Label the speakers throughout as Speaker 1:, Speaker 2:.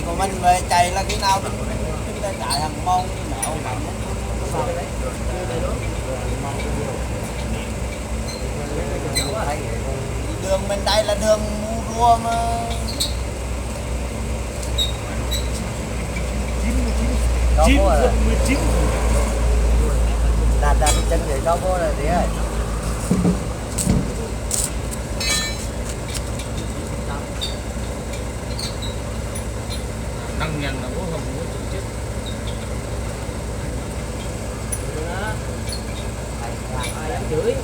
Speaker 1: chạy của mình về chạy là khi nào chúng ta chạy hàng mông đi mẹo đường bên đây là đường mua rua mà
Speaker 2: chín 19
Speaker 1: đặt chân để cho cô là gì ơi
Speaker 2: năng nhận là có không có chịu chết
Speaker 3: ai dám chửi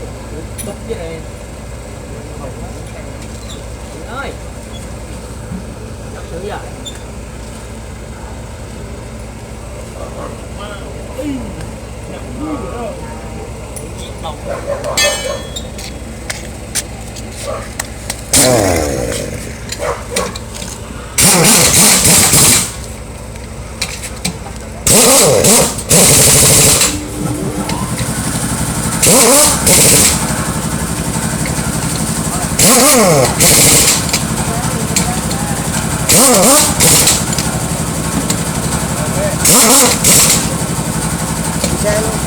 Speaker 3: bực với này ơi dám chửi à
Speaker 1: xe luôn